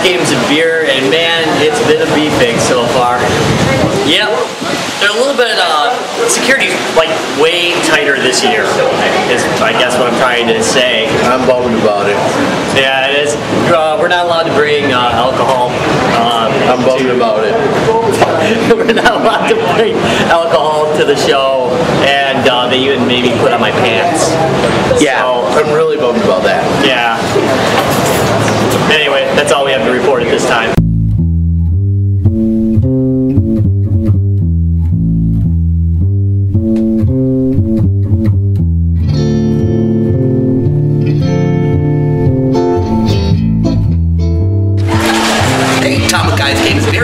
games and beer, and man, it's been a BFIG so far. Yep, they're a little bit, security's like way tighter this year, is I guess what I'm trying to say. I'm bummed about it. Yeah, it is. We're not allowed to bring alcohol. I'm bummed about it. We're not allowed to bring alcohol to the show, and they even made me put on my pants. Yeah, so, I'm really bummed about that. Yeah. Anyway, that's all we have to report at this time.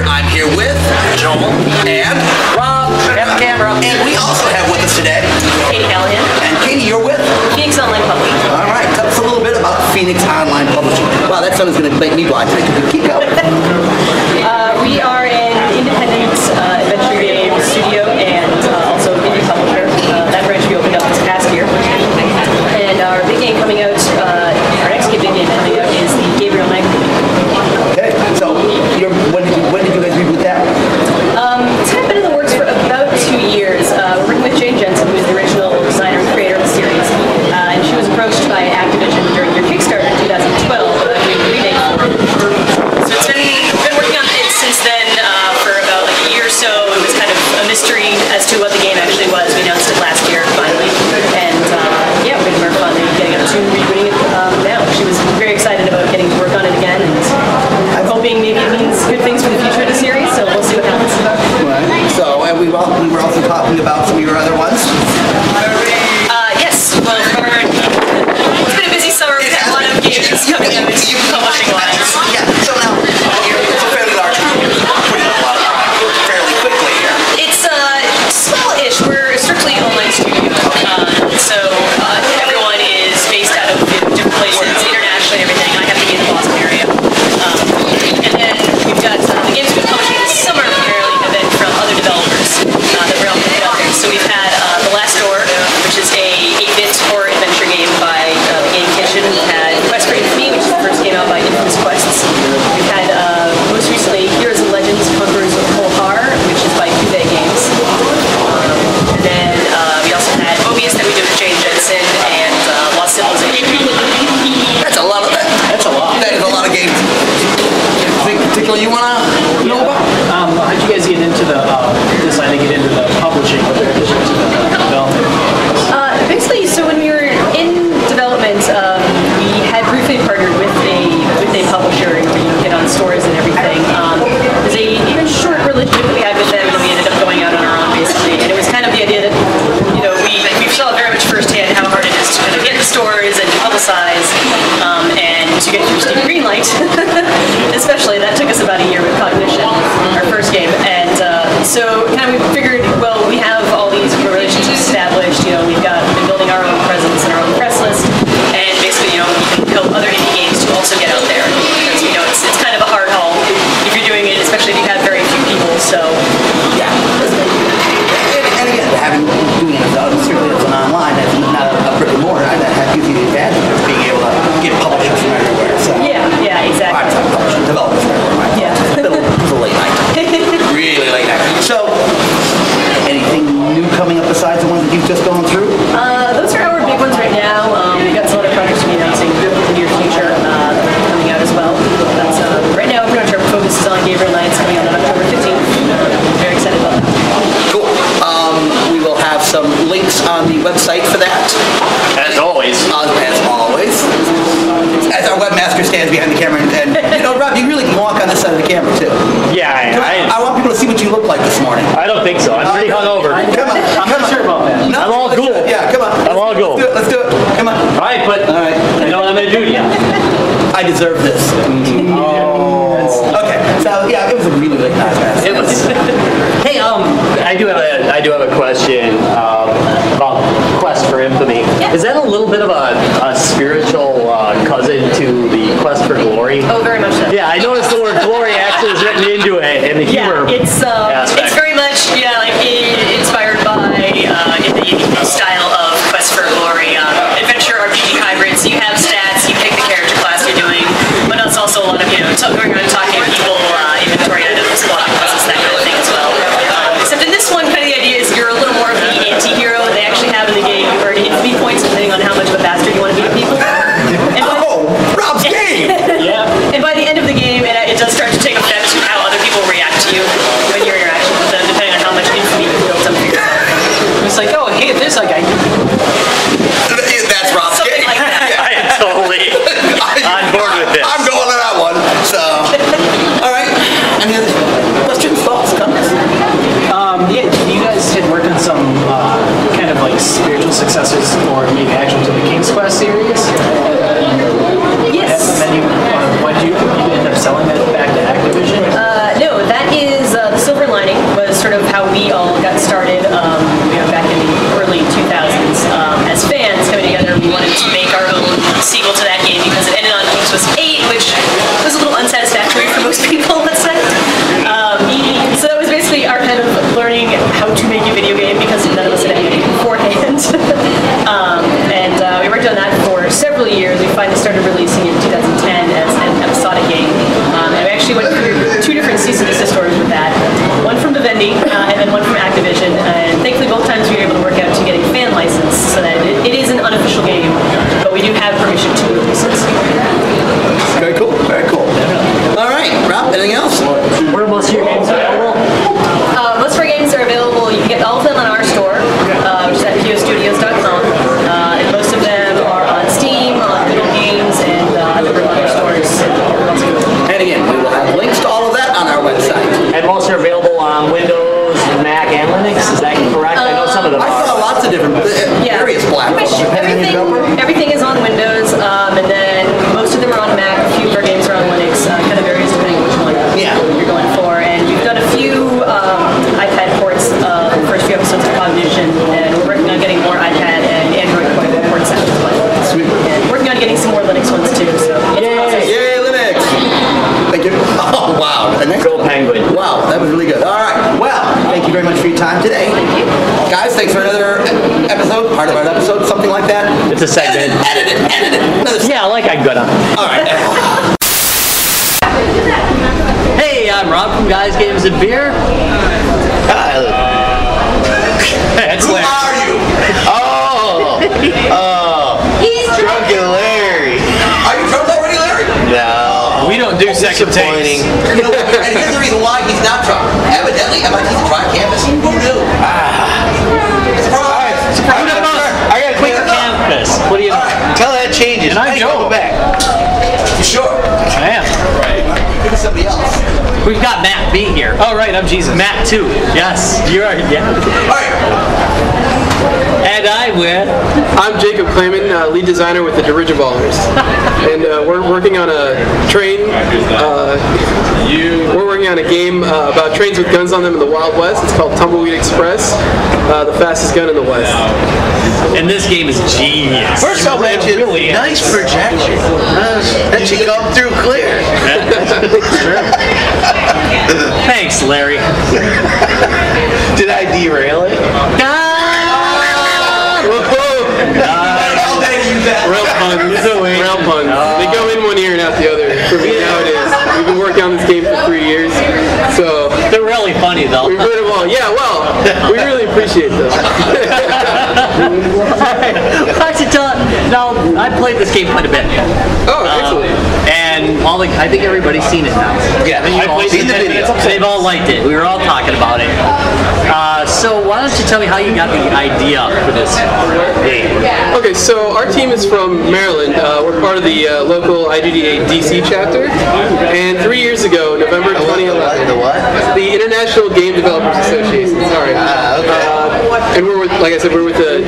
I'm here with Joel and Rob at the camera. And we also have with us today Katie Callahan. And Katie, you're with Phoenix Online Publishing. All right, tell us a little bit about Phoenix Online Publishing. Wow, that sentence is going to make me blind. Keep going. We are an independent adventure game studio and also indie publisher. That branch we opened up this past year. And our big game coming out, our next big game coming out is the Gabriel Knight. Okay, so when did you guys reboot that? It's kind of been in the works for about 2 years. We're working with Jane Jensen, who is the original designer and creator of the series. And she was approached by Activision during their Kickstarter in 2012 doing a remake for it. So it's been working on it since then for about like a year or so. It was kind of a mystery as to what the game actually was. We announced it last year, finally. And yeah, we're going to work on getting up to rebooting it now. She was very excited about getting to work on it again. And I'm hoping maybe it means good things for the future of the series, so we'll see what happens. Right. So, and we were also talking about some of your other ones. Yes. Well, it's been a busy summer. We've had a lot of games coming out publishing-wise. Yeah. So now, it's a fairly large group. Putting a lot of fairly quickly here. It's small-ish. We're a strictly online studio. So everyone is based out of different places, internationally, everything. I have to be in the Boston area. And then we've got the games we've been publishing this summer primarily have been from other developers that we're all putting out there. So we've had The Last Door, which is a 8-bit horror adventure game by the Game Kitchen. We've had Quest for Infamy, which is the first game out by Infamous Quests. We've had most recently Heroes and Legends Conquerors of Kolhar, which is by BFIG Games. And then we also had Mobius that we did with Jane Jensen and Lost Civilization. That's a lot of that. That's a lot. That is a lot of games. Anything particular you want to know about? How'd you guys get into deciding to get into the publishing with the addition to the development? Basically, so when we were in development, we had briefly partnered with a publisher and get on stores and everything. There's a even short relationship that we had with them, and we ended up going out on our own basically. And it was kind of the idea that we saw very much firsthand how hard it is to kind of get in stores and to publicize, and to get through Steam Greenlight, especially. That took us about a year with Cognition, our first game, and so kind of we figured, well, we have all these relationships established. We've been building our own presence and our own press list, and basically, we can help other indie games to also get out there. Because it's kind of a hard haul if you're doing it, especially if you have very few people. So yeah. And again, doing it certainly as an online, that's not a brick and mortar. That gives you the advantage of being able to get publishers from everywhere. So yeah, exactly. I'm talking publishing, developers from everywhere. Right? Yeah. It's a late night. Really late night. So, anything new coming up besides the ones that you've just gone through? Those are our big ones right now. We've got some other projects to be announcing in the near future coming out as well. That's, right now, pretty much our focus is on Gabriel Knight. It's coming out on October 15th. Very excited about that. Cool. We will have some links on the website for that. As always. As always. As our webmaster stands behind the camera, and Rob, you really can walk on this side of the camera too. Yeah, I want people to see what you look like this morning. I don't think so. I'm pretty hungover. Come on. I'm not sure about that. No, I'm all let's cool. do it. Yeah, come on. I'm all cool. Let's do it. Come on. All right, but All right. I know what I'm going to do to you. I deserve this. Oh. Okay. So yeah, it was a really late night. It was. Hey, I do have a question about Quest for Infamy. Yeah. Is that a little bit of a spiritual cousin to the Quest for Glory? Oh, very much so. Yeah, I noticed the word glory actually is written into it, and the humor. Yeah, it's very much inspired by the style of Quest for Glory, adventure RPG hybrid. So you have stats, you pick the character class you're doing, but it's also a lot of going around talking Yeah, I like I got on. All right. Hey, I'm Rob from Guys, Games, and Beer. That's Who Larry. are you? He's Drunken Larry. Are you drunk already, Larry? No. We don't do second takes. You know, and here's the reason why he's not drunk. Evidently, MIT's a dry campus. Who knew? Surprise! Who the fuck? I got a Quick campus. What do you know? Tell that changes. And I'm Joe. Back. You sure? I am. Give us somebody else. We've got Matt B here. Oh, right, I'm Jesus. Matt too. Yes, you are. Yeah. All right. And I'm with. I'm Jacob Clayman, lead designer with the Dirigiballers, and we're working on a train. We're working on a game about trains with guns on them in the Wild West. It's called Tumbleweed Express, the fastest gun in the West. And this game is genius. First I'll mention, really is. nice projection. That should come through clear. Thanks, Larry. Did I derail it? Rail puns. Rail puns. They go in one ear and out the other. For me, now it is. We've been working on this game for 3 years, so They're really funny though. we've heard them all. Yeah, well, we really appreciate them. Now, I played this game quite a bit. Oh, excellent. And I think everybody's seen it now. Yeah, I've seen the video. They've all liked it. We were all talking about it. So why don't you tell me how you got the idea for this game? Okay, so our team is from Maryland. We're part of the local IGDA DC chapter. And 3 years ago, November 2011, The what? the International Game Developers Association. Sorry. Okay. And we're with, like I said, we're with the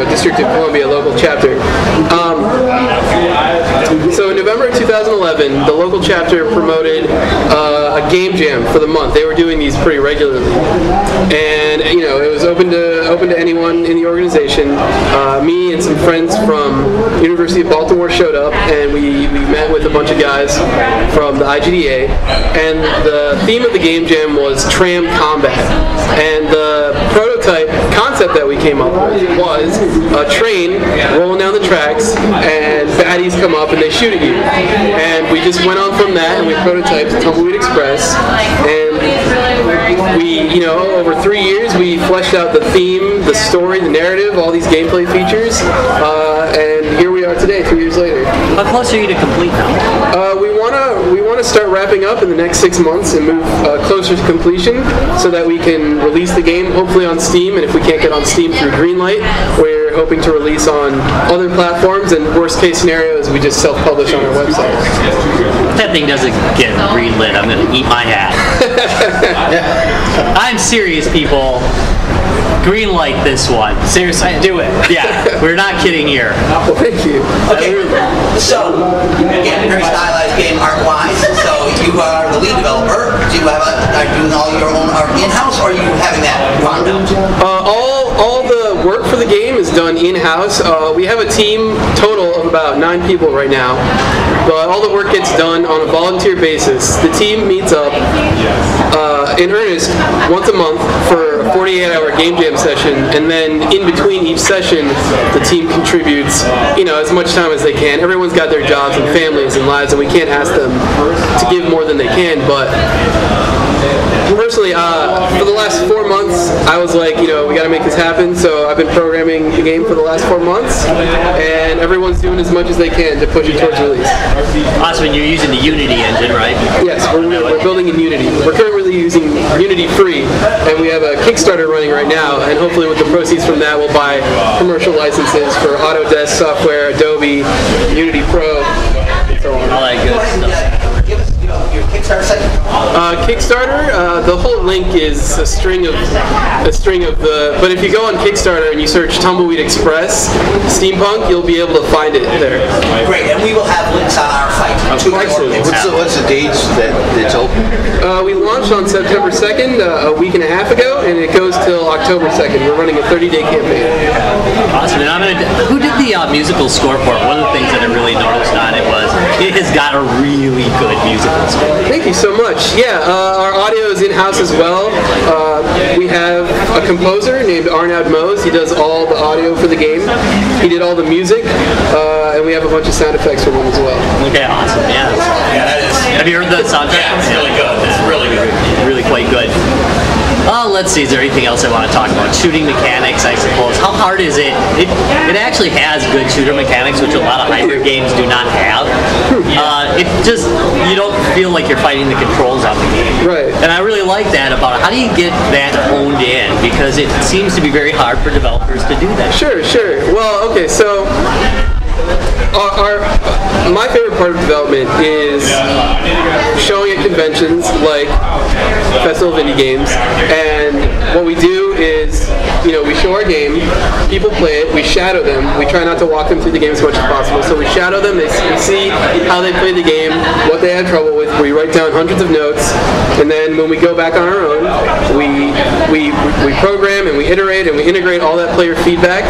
District of Columbia local chapter. So in November of 2011, the local chapter promoted a game jam for the month. They were doing these pretty regularly, and it was open to anyone in the organization. Me and some friends from University of Baltimore showed up, and we met with a bunch of guys from the IGDA. And the theme of the game jam was tram combat, and the prototype concept that we came up with was a train rolling down the tracks, and baddies come up and they shoot at you. And we just went on from that, and we prototyped Tumbleweed Express. And we, over 3 years, we fleshed out the theme, the story, the narrative, all these gameplay features. And here we are today, 3 years later. How close are you to complete now? We want to start wrapping up in the next 6 months and move closer to completion, so that we can release the game hopefully on Steam. And if we can't get on Steam through Greenlight, we're hoping to release on other platforms. And worst case scenario is we just self-publish on our website. If that thing doesn't get greenlit, I'm going to eat my hat. I'm serious, people. Greenlight this one. Seriously, do it. Yeah, we're not kidding here. Well, thank you. Okay. So, again, very stylized game art-wise. So, you are the lead developer. Do you have are you doing all your own art in-house, or are you having that farmed out? All the work for the game is done in-house. We have a team total of about 9 people right now, but all the work gets done on a volunteer basis. The team meets up in earnest once a month for a 48-hour game jam session, and then in between each session, the team contributes, as much time as they can. Everyone's got their jobs and families and lives, and we can't ask them to give more than they can, but personally, for the last 4 months, I was like, we got to make this happen. So I've been programming the game for the last 4 months, and everyone's doing as much as they can to push it towards release. Awesome, you're using the Unity engine, right? Yes, we're building in Unity. We're currently using Unity free, and we have a Kickstarter running right now, and hopefully with the proceeds from that, we'll buy commercial licenses for Autodesk software, Adobe, Unity Pro, and so on. All that good stuff. Give us your Kickstarter site. Kickstarter, the whole link is a string of the. But if you go on Kickstarter and you search Tumbleweed Express Steampunk, you'll be able to find it there. Great, and we will have links on our site. What's the dates that it's open? We launched on September 2nd, a week and a half ago, and it goes till October 2nd. We're running a 30-day campaign. Awesome, and who did the musical score for it? One of the things that I really noticed on it was it has got a really good musical score. Thank you so much. Yeah, our audio is in-house as well. We have a composer named Arnaud Mose. He does all the audio for the game. He did all the music, and we have a bunch of sound effects from him as well. Okay, awesome. Yeah. Have you heard the soundtrack? Yeah, it's really good. It's really good. Really quite good. Let's see, is there anything else I want to talk about? Shooting mechanics, I suppose. How hard is it? It actually has good shooter mechanics, which a lot of hybrid games do not have. It just, you don't feel like you're fighting the controls on the game. Right. And I really like that about it. How do you get that honed in? Because it seems to be very hard for developers to do that. Sure. Well, okay, so my favorite part of development is showing at conventions like Festival of Indie Games, and what we do is, we show our game, people play it, we shadow them, we try not to walk them through the game as much as possible, so we shadow them, we see how they play the game, what they had trouble with, we write down hundreds of notes, and then when we go back on our own, we program and we iterate and we integrate all that player feedback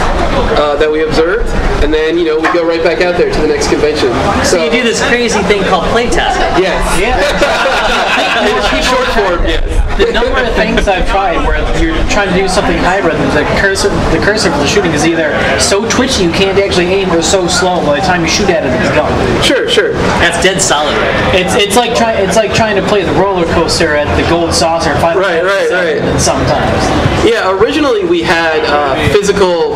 that we observed, and then, we go right back out there to the next convention. So you do this crazy thing called playtesting. Yes. Yeah. Short form, yes. The number of things I've tried where you're trying to do something hybrid, the cursor for the shooting is either so twitchy you can't actually aim, or so slow by the time you shoot at it, it's gone. Sure. That's dead solid. It's like trying to play the roller coaster at the Gold Saucer. Right. Sometimes. Yeah, originally we had physical.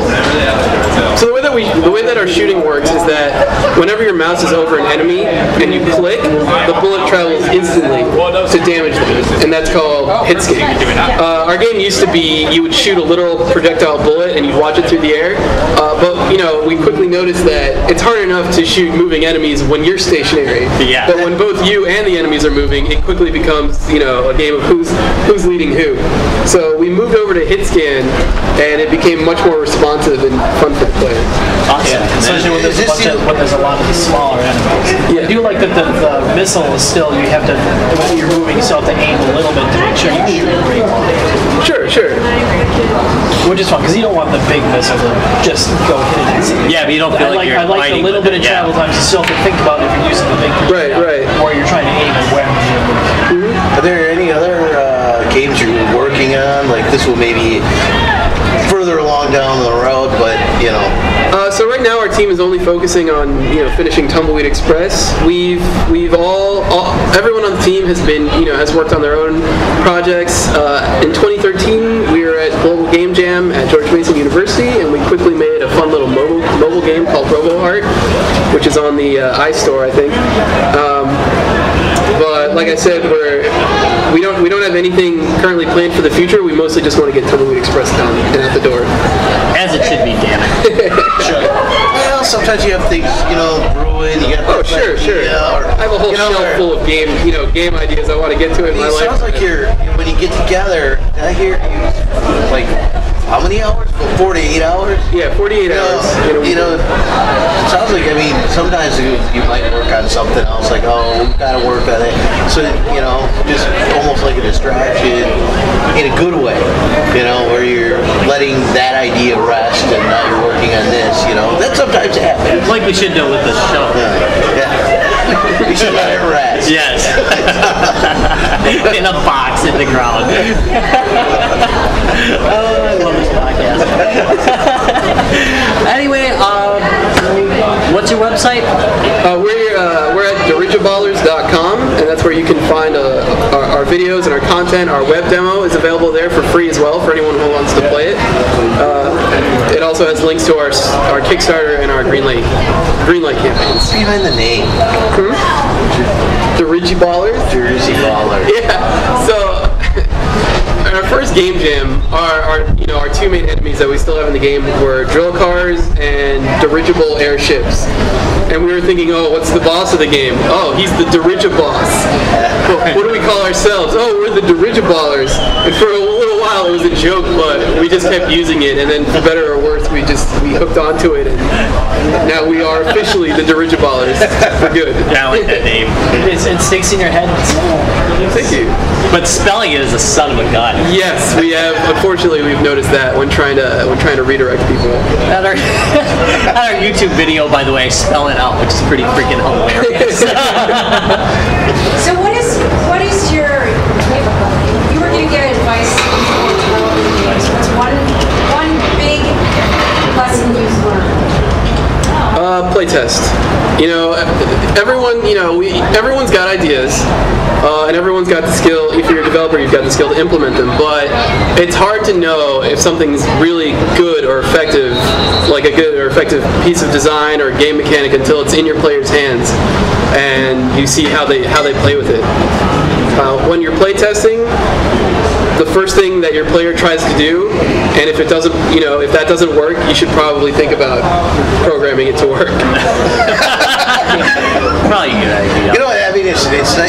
So the way that our shooting works is that whenever your mouse is over an enemy and you click, the bullet travels instantly to damage them, and that's called hit scan. Our game used to be you would shoot a little projectile bullet and you'd watch it through the air, but we quickly noticed that it's hard enough to shoot moving enemies when you're stationary. Yeah. But when both you and the enemies are moving, it quickly becomes a game of who's leading who. So we moved over to hit scan, and it became much more responsive and fun for the player. Awesome. Yeah. Especially when there's a lot of the smaller enemies. Yeah. I do like that the missile is still, you have to, when you're moving, you still have to aim a little bit to make sure you shoot where you want it. Sure. Which is fun, because you don't want the big missile to just go hit it instantly. Yeah, but you don't feel like you're I like the little bit of travel times you still have to think about if you're using the big Right. or you're trying to aim at where you're moving. Are there any other games you're working on? Like this will maybe further along down the road, but So right now our team is only focusing on finishing Tumbleweed Express. Everyone on the team has worked on their own projects. In 2013 we were at Global Game Jam at George Mason University, and we quickly made a fun little mobile game called RoboHeart, which is on the iStore, I think. But like I said, we don't have anything currently planned for the future. We mostly just want to get Tumbleweed Express done and out the door. As it should be, damn it. Well, sometimes you have things, brewing. You got sure. I have a whole shelf full of game ideas I want to get to in my life. It sounds like when you get together. Did I hear you like how many hours? 48 hours? Yeah, 48 hours. Sounds like, sometimes you might work on something else, like, we've got to work on it. So, just almost like a distraction in a good way, where you're letting that idea rest and now you're working on this, That sometimes happens. Like we should do with this show. Yeah. We should let it rest. Yes. In a box in the ground. Oh, I love this podcast. Anyway, what's your website? We're at dirigiballers.com, and that's where you can find our videos and our content. Our web demo is available there for free as well for anyone who wants to play it. It also has links to our Kickstarter and our Greenlight campaigns. What's behind the name? Dirigiballers? Dirigiballers. Yeah. So in our first game jam, our two main enemies that we still have in the game were drill cars and dirigible airships. And we were thinking, what's the boss of the game? Oh, he's the Dirigiboss. What do we call ourselves? Oh, we're the Dirigiballers. And for a little while it was a joke, but we just kept using it, and then for better or worse, we hooked onto it, and now we are officially the Dirigiballers. We're good. Yeah, I like that name. It sticks in your head. Thank you. But spelling it is a son of a gun. Yes, we have. Unfortunately, we've noticed that when trying to redirect people. At our YouTube video, by the way, spell it out, which is pretty freaking hilarious. So what is your, you were going to give advice on developing games. What's playtest. You know, everyone, everyone's got ideas, and everyone's got the skill. If you're a developer, you've got the skill to implement them. But it's hard to know if something's really good or effective, like a good or effective piece of design or game mechanic, until it's in your player's hands and you see how they play with it. When you're playtesting, the first thing that your player tries to do, and if it doesn't, if that doesn't work, you should probably think about programming it to work. Probably a good idea. You know what I mean? It's not,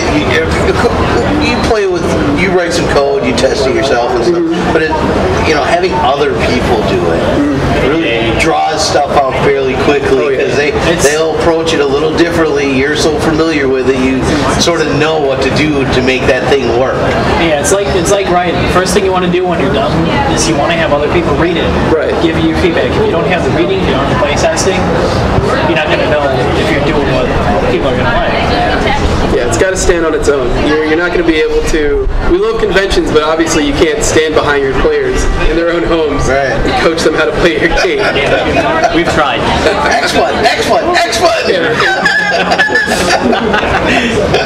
you write some code, you test it yourself and stuff, but having other people do it really draws stuff out fairly quickly because they'll approach it a little differently. You're so familiar with it, you sort of know what to do to make that thing work. Yeah, it's like writing. First thing you want to do when you're done is you want to have other people read it, give you feedback. If you don't have the reading, if you don't have the play testing, you're not going to know if you're doing what people are going to like. Yeah, it's got to stand on its own. You're not going to be able to. We love conventions, but obviously you can't stand behind your players in their own homes and coach them how to play your game. We've tried. Excellent.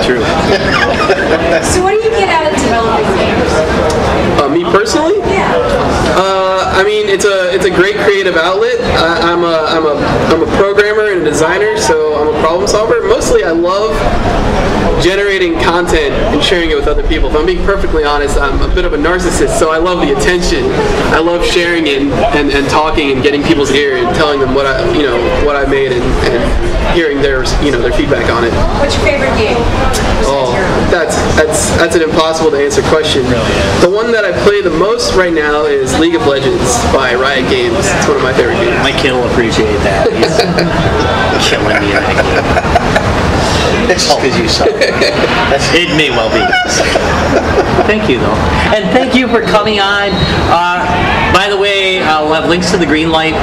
True. So what do you get out of developing games? Me personally? Yeah. I mean, it's a great creative outlet. I'm a programmer and a designer, so I'm a problem solver. Mostly, I love generating content and sharing it with other people. If I'm being perfectly honest, I'm a bit of a narcissist, so I love the attention. I love sharing it and talking and getting people's ear and telling them what I made and hearing their feedback on it. What's your favorite game? Oh, that's an impossible to answer question. The one that I play the most right now is League of Legends by Riot Games. It's one of my favorite games. My kid will appreciate that. He's killing me in that game. It's just because you suck. It may well be. Thank you, though. And thank you for coming on. By the way, we'll have links to the green light.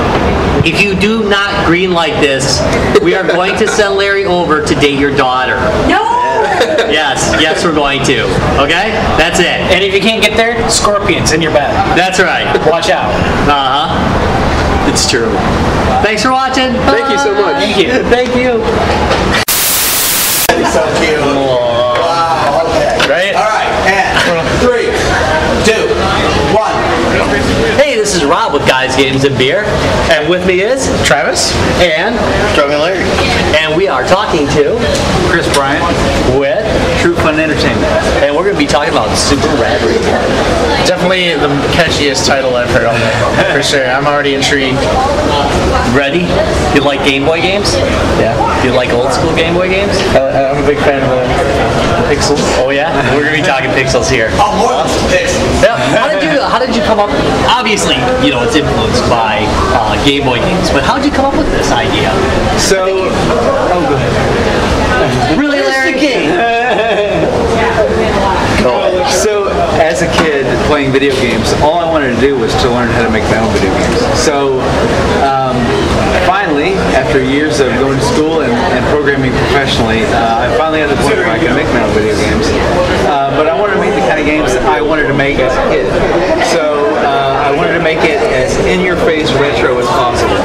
If you do not green light this, we are going to send Larry over to date your daughter. No! Yes, we're going to. Okay? That's it. And if you can't get there, scorpions in your bed. That's right. Watch out. Uh-huh. It's true. Thanks for watching. Thank you so much. Thank you. Thank you. So cute. Wow. Okay. Right? All right. And 3, 2, 1. Hey, this is Rob with Guys, Games, and Beer. And with me is Travis. and Struggling Larry. and we are talking to Chris Bryant, with Tru Fun Entertainment. and we're going to be talking about Super Rad Ray Gun. Definitely the catchiest title I've heard on there, for sure. I'm already intrigued. Ready? You like GameBoy games? Yeah. You like old school GameBoy games? I'm a big fan of the Pixels. Oh yeah? We're going to be talking pixels here. Oh, more than pixels. Yeah. How did you come up? Obviously, it's influenced by Game Boy games, but how did you come up with this idea? So, go ahead. Really, Larry? So, as a kid playing video games, all I wanted to do was to learn how to make my own video games. So, finally, after years of going to school and programming professionally, I finally had the point where I could make my own video games. But I wanted to make the kind of games that I wanted to make as a kid. So, I wanted to make it as in-your-face retro as possible.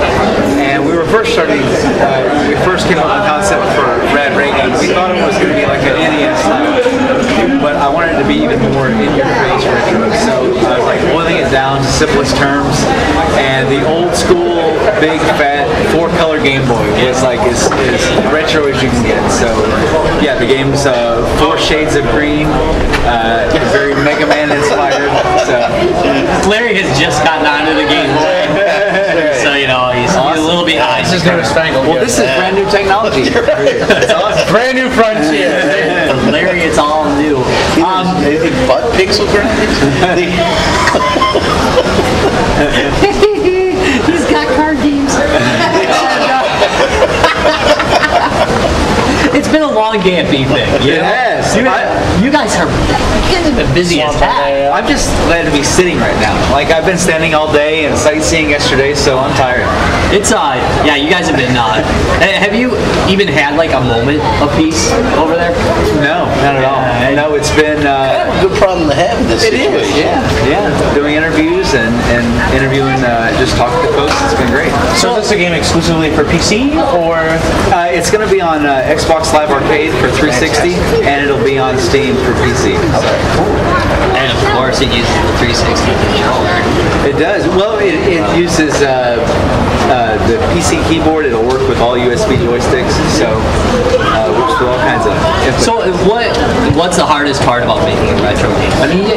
And we were first starting, we first came up with the concept for Rad Ray Gun. We thought it was going to be like an NES style, but I wanted it to be even more in-your-face retro. So I was like boiling it down to simplest terms, and the old school, big, fat, 4-color Game Boy was like as retro as you can get. So yeah, the game's 4 shades of green, very Mega Man inspired. So Larry has just gotten onto the Game Boy, so he's a little behind. This is newfangled. Well, this is brand new technology. It's awesome. Brand new frontier. Larry, it's all new. Anything but pixel graphics? He's got card games. It's been a long day at BFIG. Yes. You guys are busy as heck. I'm just glad to be sitting right now. Like, I've been standing all day and sightseeing yesterday, so I'm tired. It's yeah, you guys have been have you even had like a moment of peace over there? No, not at all. No, it's been Kind of a good problem to have in this situation. yeah. Doing interviews and interviewing, just talking to folks. It's been great. So is this a game exclusively for PC, or? It's going to be on Xbox Live Arcade for 360, and it'll be on Steam for PC. And of course, it uses the 360 controller. It does. Well, it uses the PC keyboard. It'll work with all USB joysticks, so works with all kinds of input. So what's the hardest part about making a retro game? I mean,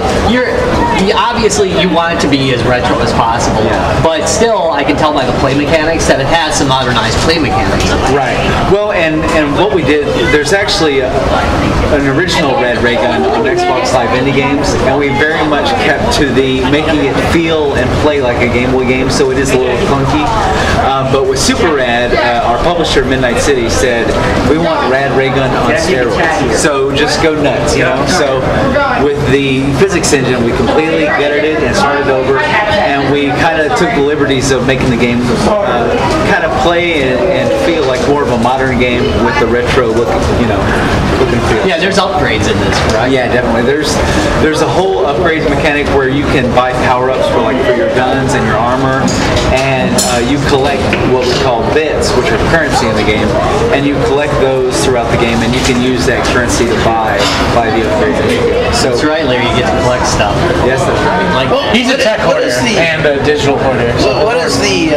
obviously you want it to be as retro as possible, but still I can tell by the play mechanics that it has some modernized play mechanics. Right. Well, and what we did, there's actually an original Rad Ray Gun on Xbox Live Indie Games, and we very much kept to the making it feel and play like a Game Boy game, so it is a little clunky. But with Super Rad, our publisher Midnight City said, we want Rad Ray Gun on steroids, so just go nuts, you know? So with the physics engine, we completely gutted it and started over, and we kind of took the liberties of making the game kind of play and feel like more of a modern game with the retro look and feel. Yeah, there's upgrades in this, right? Yeah, definitely. There's a whole upgrade mechanic where you can buy power-ups for your guns and your armor, and you collect what we call bits, which are currency in the game, and you collect those throughout the game, and you can use that currency to buy the upgrades. So that's right, Larry. You get to collect stuff. Yes, that's right. He's a tech hoarder and a digital hoarder. So what is the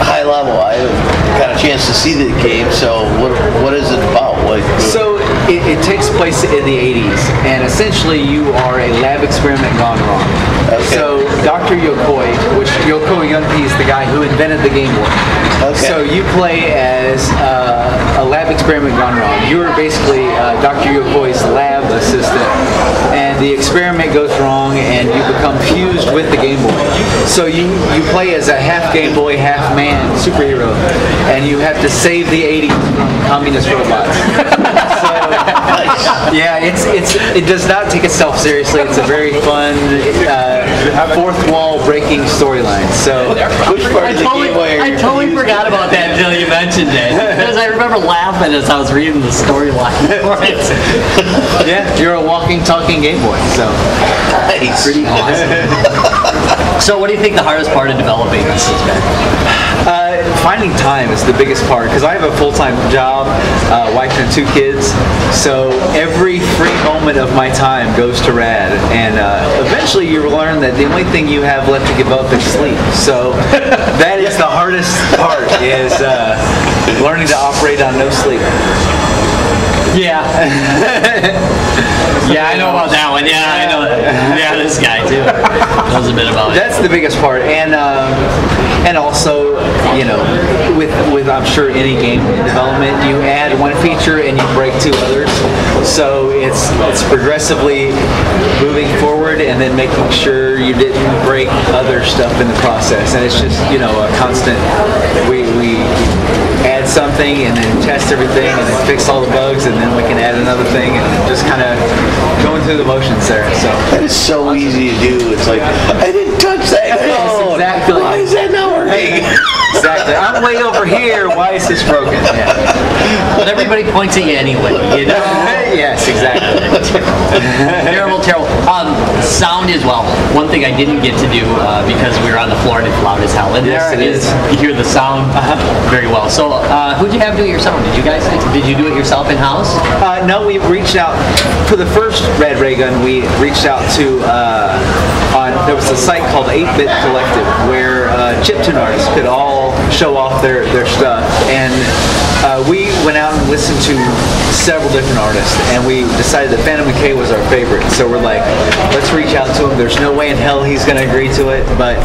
high level? I haven't got a chance to see the game, so what is it about? So it takes place in the 80s, and essentially you are a lab experiment gone wrong. Okay. So Dr. Yokoi, which Yoko Yunpei is the guy who invented the Game Boy. Okay. So you play as a lab experiment gone wrong. You are basically Dr. Yokoi's lab assistant, and the experiment goes wrong, and you become fused with the Game Boy. So you play as a half Game Boy, half man superhero, and you have to save the 80s from communist robots. So, yeah, it does not take itself seriously. It's a very fun fourth wall breaking storyline. So I totally forgot about that until you mentioned it, because I remember laughing as I was reading the storyline for it. Yeah, you're a walking, talking Game Boy. So nice. Pretty awesome. So what do you think the hardest part of developing this has been? Finding time is the biggest part, because I have a full-time job, wife and 2 kids, so every free moment of my time goes to Rad, and eventually you learn that the only thing you have left to give up is sleep. So that is the hardest part, is learning to operate on no sleep. Yeah. Yeah, I know about that one. Yeah, I know. Yeah, this guy too knows a bit about it. That's the biggest part, and also, with I'm sure any game development, you add one feature and you break 2 others. So it's progressively moving forward and then making sure you didn't break other stuff in the process. And it's just a constant. We add something and then test everything and then fix all the bugs, and then we can add another thing, and just kind of going through the motions there. So that is so easy to do. It's like, I didn't touch that. Yes, exactly. Why is that not working? Exactly. I'm way over here. Why is this broken? Yeah. But everybody points at you anyway, Yes, exactly. Terrible. Sound as well. One thing I didn't get to do because we were on the floor and it's loud as hell. And yes, it is. You hear the sound very well. So who'd you have do it yourself? Did you do it yourself in-house? No, we reached out for the first Rad Ray Gun. We reached out to there was a site called 8-Bit Collective where chiptune artists could all show off their stuff, and we went out and listened to several different artists, and we decided that Phantom McKay was our favorite. So we're like, let's reach out to him. There's no way in hell he's going to agree to it, but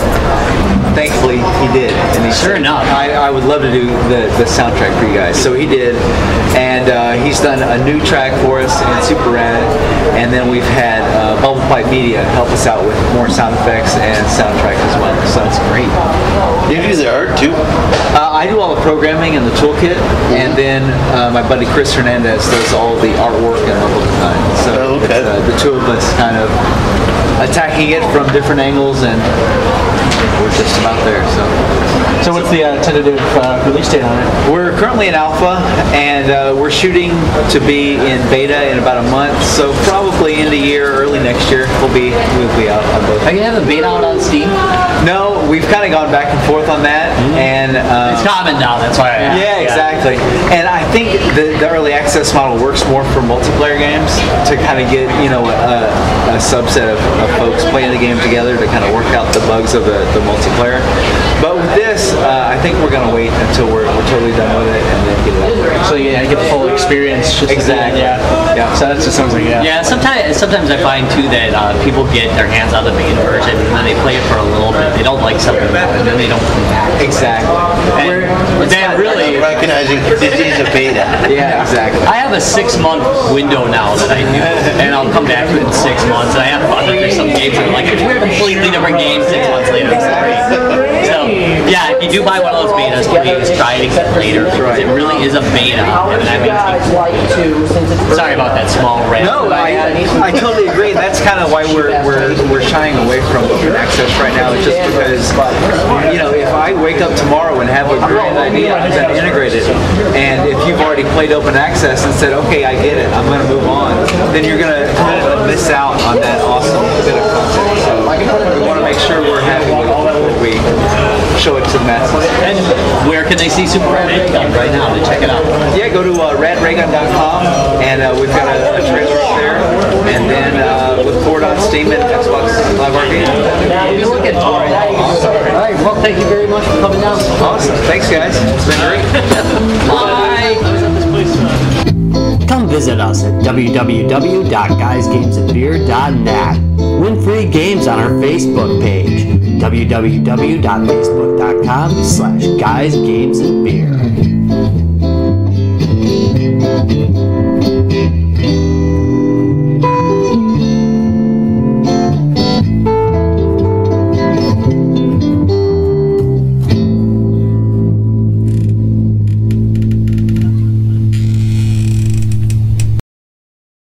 thankfully he did. And he sure said, enough, I would love to do the soundtrack for you guys. So he did, and he's done a new track for us in Super Rad, and then we've had Bubble Pipe Media help us out with more sound effects and soundtrack as well. So it's great. You do the art too? I do all the programming and the toolkit, and then my buddy Chris Hernandez does all the artwork and level design. So it's, the two of us kind of attacking it from different angles, and we're just about there. So what's the tentative release date on it? We're currently in alpha, and we're shooting to be in beta in about a month. So probably end of the year, early next year, we'll be out on both. Are you having a beta out on Steam? No, we've kind of gone back and forth on that, and it's common now. That's why. Yeah, exactly. And I think the early access model works more for multiplayer games to kind of get a subset of folks playing the game together to kind of work out the bugs of the multiplayer. But with this, I think we're going to wait until we're totally done with it and then get it out there. So you get the full experience. Just exactly. Yeah. So that just sounds like Yeah. Sometimes I find too that people get their hands on the beta version and then they play it for a little bit. They don't like something, and then they don't come back. Exactly. And then really recognizing this is a beta. Yeah, exactly. I have a 6-month window now that I do, and I'll come back to it in 6 months. And I have fun that there's some games that are like we're completely different games 6 months later. It's great. So yeah, if you do buy one of those betas, please try it again later because it really is a beta, and that means sorry about that small rant. No, I totally agree. That's kind of why we're shying away from open access right now. It's just because if I wake up tomorrow and have a great idea, I'm going to integrate it. And if you've already played open access and said, okay, I get it, I'm going to move on, then you're going to miss out on that awesome bit of content. So we want to make sure we're happy with it before we show it to the masses. And where can they see Super Rad Ray Gun right now to check it out? Yeah, go to radraygun.com, and we've got a trailer up there. And then look for it on Steam and Xbox Live Arcade. We'll look at it. All right. Well, thank you very much for coming down. Awesome. Thanks, guys. It's been great. Bye. Come visit us at www.guysgamesandbeer.net. Win free games on our Facebook page, www.facebook.com/guysgamesandbeer.